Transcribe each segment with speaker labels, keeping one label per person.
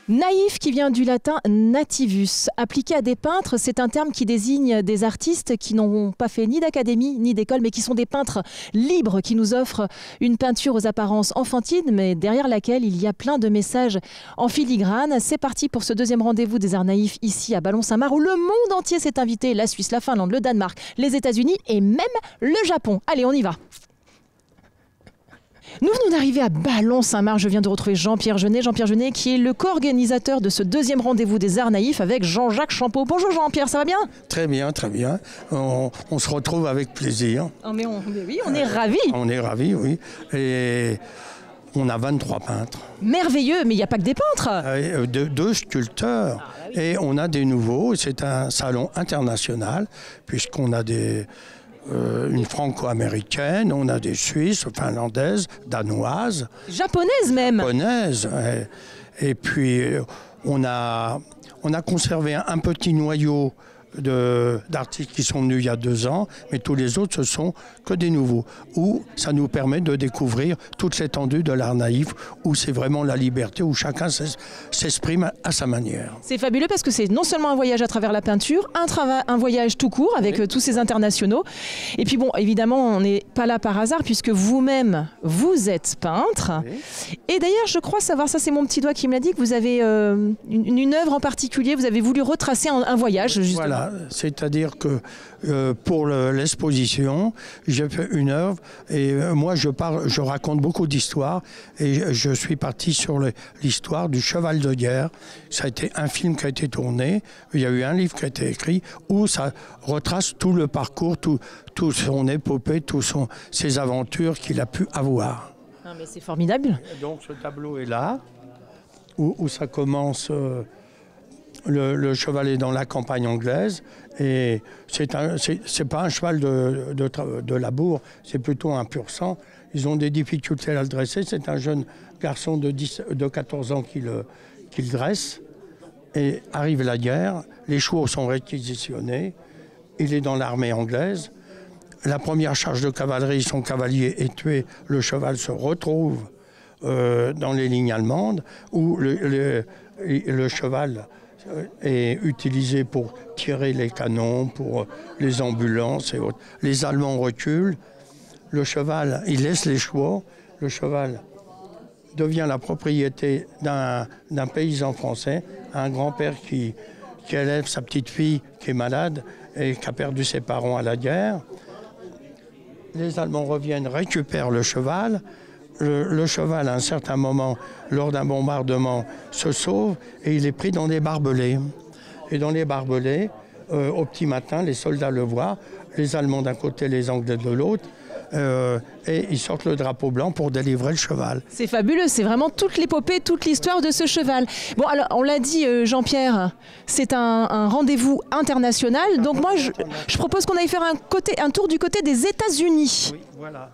Speaker 1: Naïf qui vient du latin nativus. Appliqué à des peintres, c'est un terme qui désigne des artistes qui n'ont pas fait ni d'académie ni d'école, mais qui sont des peintres libres, qui nous offrent une peinture aux apparences enfantines, mais derrière laquelle il y a plein de messages en filigrane. C'est parti pour ce deuxième rendez-vous des Arts Naïfs ici à Ballon-Saint-Marc, où le monde entier s'est invité, la Suisse, la Finlande, le Danemark, les États-Unis et même le Japon. Allez, on y va. Nous venons d'arriver à Ballon-Saint-Marc. Je viens de retrouver Jean-Pierre Jeunet. Jean-Pierre Jeunet qui est le co-organisateur de ce deuxième rendez-vous des Arts Naïfs avec Jean-Jacques Champeau. Bonjour Jean-Pierre, ça va bien?
Speaker 2: Très bien, très bien. On se retrouve avec plaisir.
Speaker 1: Oh, mais oui, on est ravis.
Speaker 2: On est ravis, oui. Et on a 23 peintres.
Speaker 1: Merveilleux, mais il n'y a pas que des peintres.
Speaker 2: Deux sculpteurs. Et on a des nouveaux. C'est un salon international puisqu'on a une franco-américaine, on a des Suisses, finlandaises, danoises.
Speaker 1: Japonaises même.
Speaker 2: Japonaises. Et puis on a conservé un petit noyau d'artistes qui sont venus il y a 2 ans, mais tous les autres, ce sont que des nouveaux. Où ça nous permet de découvrir toute l'étendue de l'art naïf, où c'est vraiment la liberté, où chacun s'exprime à sa manière.
Speaker 1: C'est fabuleux parce que c'est non seulement un voyage à travers la peinture, un voyage tout court avec tous ces internationaux. Et puis bon, évidemment, on n'est pas là par hasard puisque vous-même, vous êtes peintre. Oui. Et d'ailleurs, je crois savoir, ça c'est mon petit doigt qui me l'a dit, que vous avez une œuvre en particulier, vous avez voulu retracer un voyage, justement.
Speaker 2: Voilà. C'est-à-dire que pour l'exposition, j'ai fait une œuvre et moi je raconte beaucoup d'histoires et je suis parti sur l'histoire du cheval de guerre. Ça a été un film qui a été tourné, il y a eu un livre qui a été écrit où ça retrace tout le parcours, tout son épopée, ses aventures qu'il a pu avoir.
Speaker 1: Ah, mais c'est formidable.
Speaker 2: Et donc ce tableau est là, où ça commence... Le cheval est dans la campagne anglaise et c'est pas un cheval de labour, c'est plutôt un pur sang. Ils ont des difficultés à le dresser. C'est un jeune garçon de 14 ans qui le dresse. Et arrive la guerre, les chevaux sont réquisitionnés, il est dans l'armée anglaise. La première charge de cavalerie, son cavalier est tué, le cheval se retrouve dans les lignes allemandes où le cheval est utilisé pour tirer les canons, pour les ambulances et autres. Les Allemands reculent, le cheval, il laisse les chevaux, le cheval devient la propriété d'un paysan français, un grand-père qui élève sa petite fille qui est malade et qui a perdu ses parents à la guerre. Les Allemands reviennent, récupèrent le cheval. Le cheval, à un certain moment, lors d'un bombardement, se sauve et il est pris dans des barbelés. Et dans les barbelés, au petit matin, les soldats le voient, les Allemands d'un côté, les Anglais de l'autre, et ils sortent le drapeau blanc pour délivrer le cheval.
Speaker 1: C'est fabuleux, c'est vraiment toute l'épopée, toute l'histoire de ce cheval. Bon, alors, on l'a dit, Jean-Pierre, c'est un rendez-vous international. Donc moi, je propose qu'on aille faire un tour du côté des États-Unis.
Speaker 2: Oui, voilà.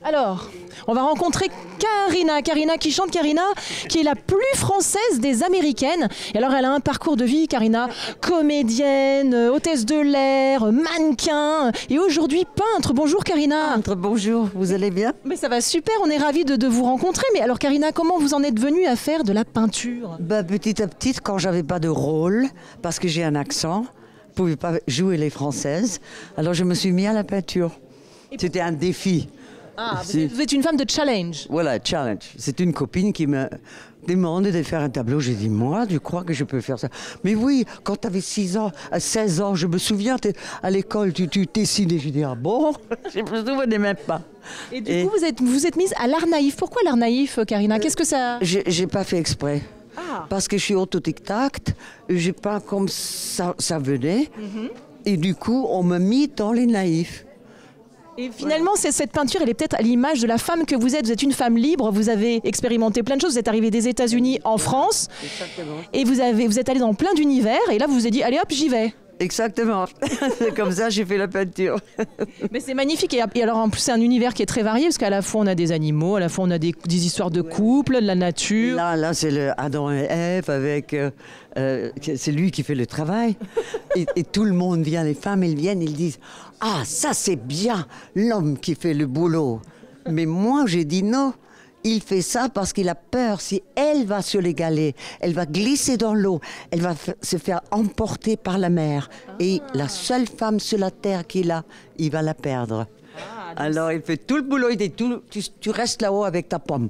Speaker 1: Alors, on va rencontrer Karina qui chante, Karina qui est la plus française des Américaines. Et alors, elle a un parcours de vie, Karina, comédienne, hôtesse de l'air, mannequin et aujourd'hui peintre. Bonjour Karina.
Speaker 3: Peintre, bonjour, vous allez bien?
Speaker 1: Mais ça va super, on est ravis de vous rencontrer. Mais alors Karina, comment vous en êtes venue à faire de la peinture?
Speaker 3: Petit à petit, quand j'avais pas de rôle, parce que j'ai un accent, je pouvais pas jouer les françaises, alors je me suis mis à la peinture. C'était un défi.
Speaker 1: Ah, vous êtes une femme de challenge.
Speaker 3: Voilà, challenge. C'est une copine qui me demande de faire un tableau. J'ai dit, moi, je crois que je peux faire ça. Mais oui, quand tu avais 16 ans, je me souviens, à l'école, tu dessinais. Je dis, ah bon, je me souvenais même pas.
Speaker 1: Et du coup, vous êtes mise à l'art naïf. Pourquoi l'art naïf, Karina? Qu'est-ce que ça...
Speaker 3: J'ai pas fait exprès. Ah. Parce que je suis autodidacte, j'ai pas comme ça venait. Et du coup, on m'a mis dans les naïfs.
Speaker 1: Et finalement, cette peinture, elle est peut-être à l'image de la femme que vous êtes. Vous êtes une femme libre, vous avez expérimenté plein de choses. Vous êtes arrivée des États-Unis en France. Exactement. Et vous êtes allée dans plein d'univers. Et là, vous vous êtes dit, allez hop, j'y vais.
Speaker 3: Exactement. C'est comme ça j'ai fait la peinture.
Speaker 1: Mais c'est magnifique. Et alors, en plus, c'est un univers qui est très varié parce qu'à la fois, on a des animaux, à la fois, on a des histoires de couple, de la nature.
Speaker 3: Là c'est le Adam et Ève avec... c'est lui qui fait le travail. Et tout le monde vient, les femmes, elles viennent, ils disent « Ah, ça, c'est bien, l'homme qui fait le boulot. » Mais moi, j'ai dit non. il fait ça parce qu'il a peur. Si elle va sur les galets, elle va glisser dans l'eau, elle va se faire emporter par la mer. Et la seule femme sur la terre qu'il a, il va la perdre. Alors il fait tout le boulot, il dit tu restes là-haut avec ta pomme.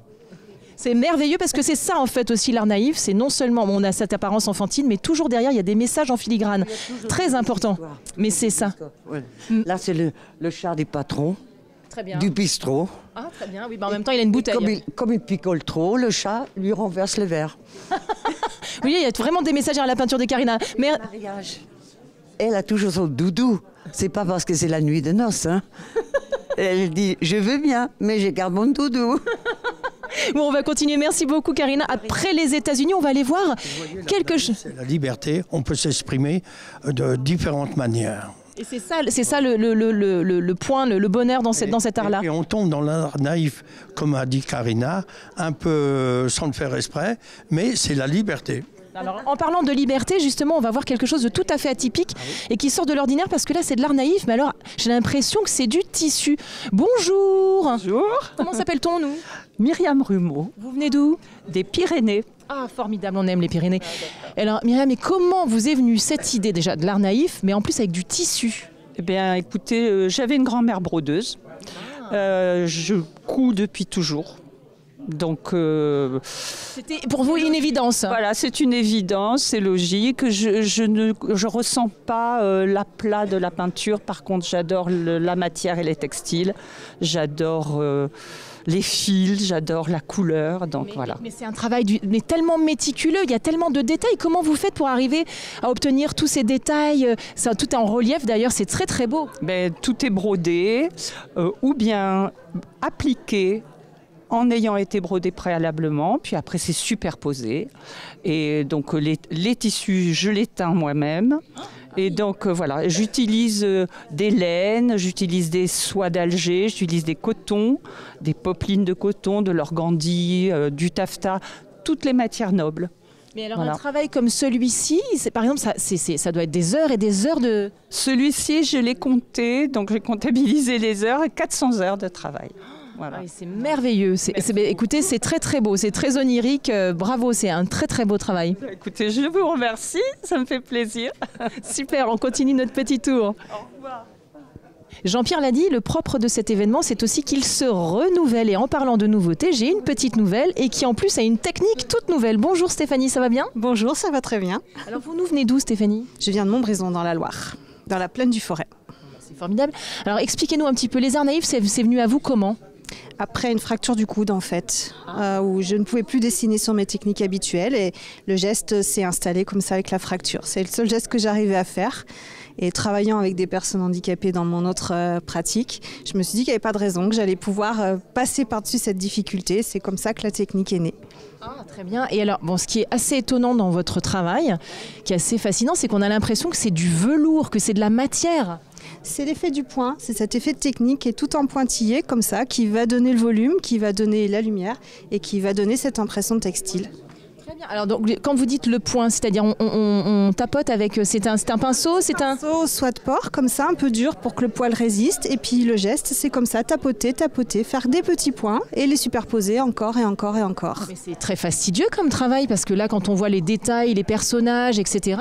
Speaker 1: C'est merveilleux parce que c'est ça en fait aussi l'art naïf, c'est non seulement on a cette apparence enfantine, mais toujours derrière il y a des messages en filigrane, très important. Mais c'est ça.
Speaker 3: Ouais. Là c'est le chat du patron,
Speaker 1: Très bien.
Speaker 3: du bistrot.
Speaker 1: Ah très bien, oui, bah, en même temps il a une bouteille.
Speaker 3: Comme il picole trop, le chat lui renverse le verre.
Speaker 1: Oui, il y a vraiment des messages à la peinture de Karina. Mais
Speaker 3: Mariage. Elle a toujours son doudou. C'est pas parce que c'est la nuit de noces. Hein. Elle dit je veux bien, mais je garde mon doudou.
Speaker 1: bon, on va continuer. Merci beaucoup Karina. Après les États-Unis, on va aller voir quelque chose.
Speaker 2: C'est la liberté, on peut s'exprimer de différentes manières.
Speaker 1: Et c'est ça le point, le bonheur dans cet art-là.
Speaker 2: Et on tombe dans l'art naïf, comme a dit Karina, un peu sans le faire exprès, mais c'est la liberté.
Speaker 1: Alors, en parlant de liberté, justement, on va voir quelque chose de tout à fait atypique et qui sort de l'ordinaire parce que là, c'est de l'art naïf. Mais alors, j'ai l'impression que c'est du tissu. Bonjour.
Speaker 4: Bonjour.
Speaker 1: Comment s'appelle-t-on, nous?
Speaker 4: Myriam Rumeau,
Speaker 1: Vous venez d'où?
Speaker 4: des Pyrénées.
Speaker 1: Ah, formidable, on aime les Pyrénées. Alors, Myriam, mais comment vous est venue cette idée déjà de l'art naïf, mais en plus avec du tissu?
Speaker 4: Eh bien, écoutez, j'avais une grand-mère brodeuse. Je couds depuis toujours. Donc,
Speaker 1: C'était pour vous une évidence.
Speaker 4: voilà, c'est une évidence, c'est logique. Je ressens pas l'aplat de la peinture. Par contre, j'adore la matière et les textiles. J'adore les fils, j'adore la couleur. Donc, voilà.
Speaker 1: Mais c'est un travail mais tellement méticuleux, il y a tellement de détails. Comment vous faites pour arriver à obtenir tous ces détails? Ça, tout est en relief d'ailleurs, c'est très très beau.
Speaker 4: Ben, tout est brodé ou bien appliqué en ayant été brodé préalablement, puis après c'est superposé. Et donc les tissus, je les teins moi-même. Et donc voilà, j'utilise des laines, j'utilise des soies d'Alger, j'utilise des cotons, des popelines de coton, de l'organdie, du taffetas, toutes les matières nobles.
Speaker 1: Mais alors
Speaker 4: Voilà.
Speaker 1: un travail comme celui-ci, par exemple, ça doit être des heures et des heures de...
Speaker 4: Celui-ci, je l'ai compté, donc j'ai comptabilisé les heures, 400 heures de travail. Voilà.
Speaker 1: Ah oui, c'est merveilleux. Écoutez, c'est très très beau, c'est très onirique. Bravo, c'est un très très beau travail.
Speaker 4: Écoutez, je vous remercie, ça me fait plaisir.
Speaker 1: Super, on continue notre petit tour.
Speaker 4: Au revoir.
Speaker 1: Jean-Pierre l'a dit, le propre de cet événement, c'est aussi qu'il se renouvelle. Et en parlant de nouveauté, j'ai une petite nouvelle et qui en plus a une technique toute nouvelle. Bonjour Stéphanie, ça va bien?
Speaker 5: Bonjour, ça va très bien.
Speaker 1: Alors vous nous venez d'où Stéphanie?
Speaker 5: Je viens de Montbrison dans la Loire, dans la plaine du Forêt.
Speaker 1: C'est formidable. Alors expliquez-nous un petit peu, les arts naïfs, c'est venu à vous comment?
Speaker 5: Après une fracture du coude en fait, où je ne pouvais plus dessiner sur mes techniques habituelles et le geste s'est installé comme ça avec la fracture. C'est le seul geste que j'arrivais à faire. Et travaillant avec des personnes handicapées dans mon autre pratique, je me suis dit qu'il n'y avait pas de raison, que j'allais pouvoir passer par-dessus cette difficulté. C'est comme ça que la technique est née.
Speaker 1: Ah, très bien. Et alors, bon, ce qui est assez étonnant dans votre travail, qui est assez fascinant, c'est qu'on a l'impression que c'est du velours, que c'est de la matière.
Speaker 5: C'est l'effet du point, c'est cet effet de technique qui est tout en pointillé comme ça, qui va donner le volume, qui va donner la lumière et qui va donner cette impression de textile.
Speaker 1: Très bien. Alors, donc, quand vous dites le point, c'est-à-dire on tapote avec... C'est un pinceau, c'est un...
Speaker 5: Pinceau soit de porc, comme ça, un peu dur pour que le poil résiste. Et puis le geste, c'est comme ça, tapoter, tapoter, faire des petits points et les superposer encore et encore et encore.
Speaker 1: Mais c'est très fastidieux comme travail, parce que là, quand on voit les détails, les personnages, etc.,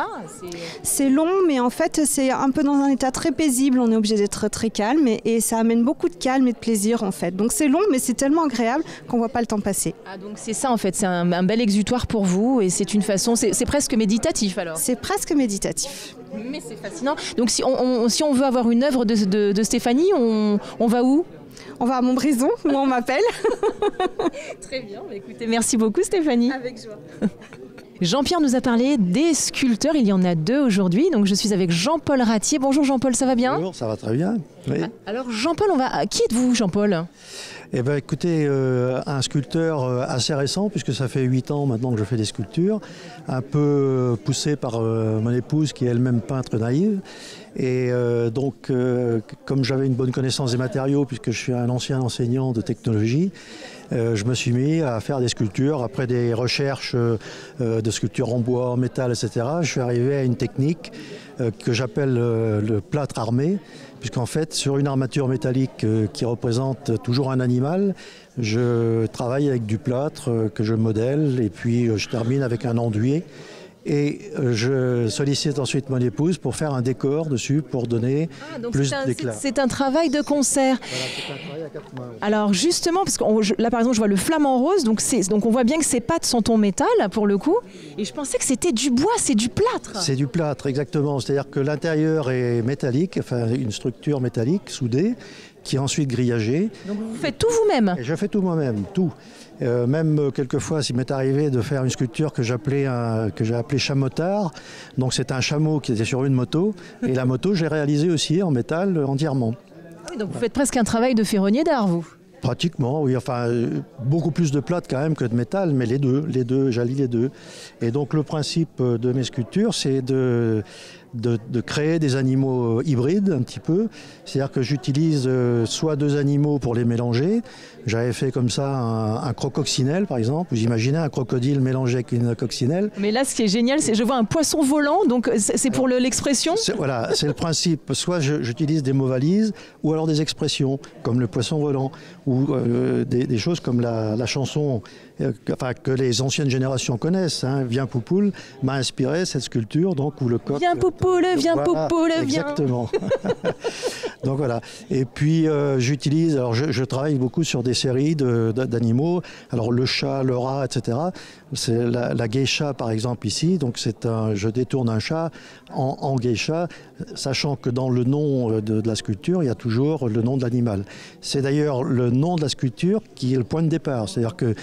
Speaker 5: C'est long, mais en fait, c'est un peu dans un état très paisible. On est obligé d'être très calme et ça amène beaucoup de calme et de plaisir, en fait. Donc c'est long, mais c'est tellement agréable qu'on ne voit pas le temps passer.
Speaker 1: Ah, donc c'est ça, en fait, c'est un bel exutoire pour vous, et c'est une façon... C'est presque méditatif, alors.
Speaker 5: C'est presque méditatif.
Speaker 1: Mais c'est fascinant. Donc si on veut avoir une œuvre de Stéphanie, on va où?
Speaker 5: On va à Montbrison, où on m'appelle.
Speaker 1: Très bien, écoutez, merci beaucoup Stéphanie.
Speaker 5: Avec joie.
Speaker 1: Jean-Pierre nous a parlé des sculpteurs, il y en a deux aujourd'hui, donc je suis avec Jean-Paul Ratier. Bonjour Jean-Paul, ça va bien?
Speaker 6: Bonjour, ça va très bien. Oui.
Speaker 1: Alors Jean-Paul, qui êtes-vous Jean-Paul?
Speaker 6: Eh bien écoutez, un sculpteur assez récent, puisque ça fait 8 ans maintenant que je fais des sculptures, un peu poussé par mon épouse qui est elle-même peintre naïve. Et comme j'avais une bonne connaissance des matériaux, puisque je suis un ancien enseignant de technologie, je me suis mis à faire des sculptures. Après des recherches de sculptures en bois, en métal, etc., je suis arrivé à une technique que j'appelle le plâtre armé, puisqu'en fait, sur une armature métallique qui représente toujours un animal, je travaille avec du plâtre que je modèle et puis je termine avec un enduit. Et je sollicite ensuite mon épouse pour faire un décor dessus pour donner plus d'éclat.
Speaker 1: C'est un travail de concert.
Speaker 6: Voilà, c'est un travail à 4 mains.
Speaker 1: Alors justement, parce que là par exemple je vois le flamant rose, donc on voit bien que ces pattes sont en métal pour le coup. Et je pensais que c'était du bois, c'est du plâtre.
Speaker 6: C'est du plâtre, exactement. C'est-à-dire que l'intérieur est métallique, enfin une structure métallique soudée, qui est ensuite grillagée.
Speaker 1: Donc vous faites tout vous-même?
Speaker 6: Et je fais tout moi-même, tout. Même quelquefois, il m'est arrivé de faire une sculpture que j'ai appelée chamotard. Donc c'est un chameau qui était sur une moto. Et la moto, j'ai réalisée aussi en métal entièrement.
Speaker 1: Ah oui, donc vous faites presque un travail de ferronnier d'art, vous?
Speaker 6: Pratiquement, oui. Enfin, beaucoup plus de plâtre quand même que de métal, mais les deux, j'allie les deux. Et donc le principe de mes sculptures, c'est de créer des animaux hybrides un petit peu. C'est-à-dire que j'utilise soit deux animaux pour les mélanger. J'avais fait comme ça un crococcinelle par exemple. Vous imaginez un crocodile mélangé avec une coccinelle.
Speaker 1: Mais là, ce qui est génial, c'est que je vois un poisson volant, donc c'est pour l'expression.
Speaker 6: Voilà, c'est le principe. Soit j'utilise des mots valises, ou alors des expressions, comme le poisson volant, ou des choses comme la chanson que les anciennes générations connaissent. Viens Poupoule m'a inspiré cette sculpture, donc où le coq.
Speaker 1: Viens Poupoule, viens
Speaker 6: voilà,
Speaker 1: Poupoule, viens.
Speaker 6: Exactement. Donc voilà. Et puis j'utilise, alors je travaille beaucoup sur des séries d'animaux. Alors le chat, le rat, etc. C'est la geisha par exemple ici. Donc je détourne un chat en geisha, sachant que dans le nom de la sculpture, il y a toujours le nom de l'animal. C'est d'ailleurs le nom de la sculpture qui est le point de départ. C'est-à-dire que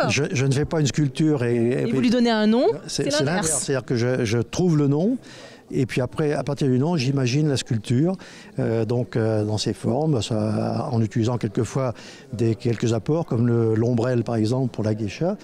Speaker 6: je ne fais pas une sculpture et
Speaker 1: vous lui donnez un nom.
Speaker 6: C'est l'inverse. C'est-à-dire que je trouve le nom. Et puis après, à partir du nom, j'imagine la sculpture, dans ses formes, en utilisant quelquefois quelques apports, comme l'ombrelle par exemple pour la geisha.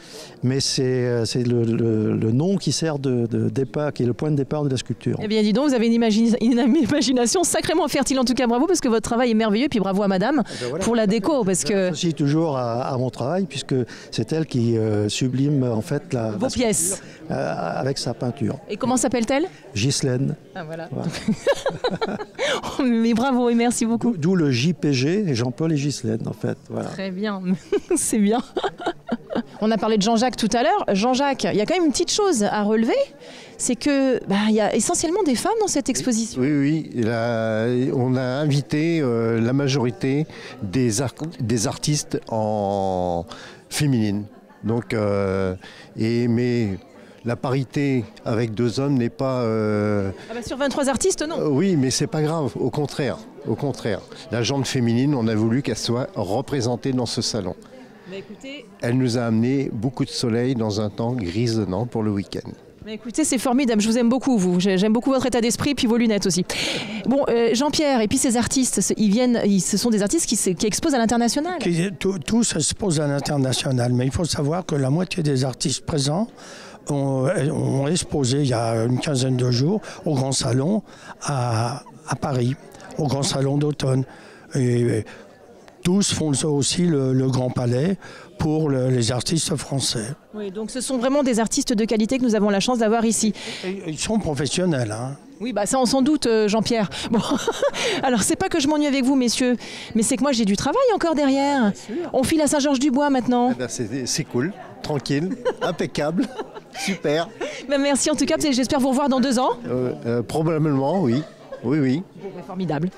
Speaker 6: Mais c'est le nom qui sert de départ, qui est le point de départ de la sculpture.
Speaker 1: Eh bien dis donc, vous avez une imagination sacrément fertile, en tout cas bravo, parce que votre travail est merveilleux, puis bravo à madame pour la déco. Parce que...
Speaker 6: J'associe toujours à mon travail, puisque c'est elle qui sublime en fait
Speaker 1: vos pièces
Speaker 6: avec sa peinture.
Speaker 1: Et comment s'appelle-t-elle?
Speaker 6: Ghislaine.
Speaker 1: Ah voilà. Mais bravo et merci beaucoup.
Speaker 6: D'où le JPG, Jean-Paul et Ghislaine en fait. Voilà.
Speaker 1: Très bien, c'est bien. On a parlé de Jean-Jacques tout à l'heure. Jean-Jacques, il y a quand même une petite chose à relever, c'est que il y a essentiellement des femmes dans cette exposition.
Speaker 7: Oui, on a invité la majorité des artistes en féminine. Donc, mais la parité avec deux hommes n'est pas...
Speaker 1: sur 23 artistes, non.
Speaker 7: Oui, mais c'est pas grave, au contraire. La gente féminine, on a voulu qu'elle soit représentée dans ce salon.
Speaker 1: Mais écoutez...
Speaker 7: Elle nous a amené beaucoup de soleil dans un temps grisonnant pour le week-end.
Speaker 1: Mais écoutez, c'est formidable, je vous aime beaucoup, vous. J'aime beaucoup votre état d'esprit, puis vos lunettes aussi. Bon, Jean-Pierre, et puis ces artistes, ce sont des artistes qui exposent à l'international.
Speaker 2: Tous exposent à l'international, mais il faut savoir que la moitié des artistes présents ont exposé il y a une quinzaine de jours au Grand Salon à Paris, au Grand Salon d'automne. Et tous font aussi le Grand Palais pour les artistes français.
Speaker 1: Oui, donc ce sont vraiment des artistes de qualité que nous avons la chance d'avoir ici.
Speaker 2: Et ils sont professionnels.
Speaker 1: Oui, ça on s'en doute, Jean-Pierre. Bon, alors c'est pas que je m'ennuie avec vous, messieurs, mais c'est que moi j'ai du travail encore derrière. On file à Saint-Georges-du-Bois maintenant.
Speaker 7: C'est cool, tranquille, impeccable, super.
Speaker 1: Merci en tout cas, j'espère vous revoir dans 2 ans.
Speaker 7: Probablement, oui. Oui.
Speaker 1: Formidable.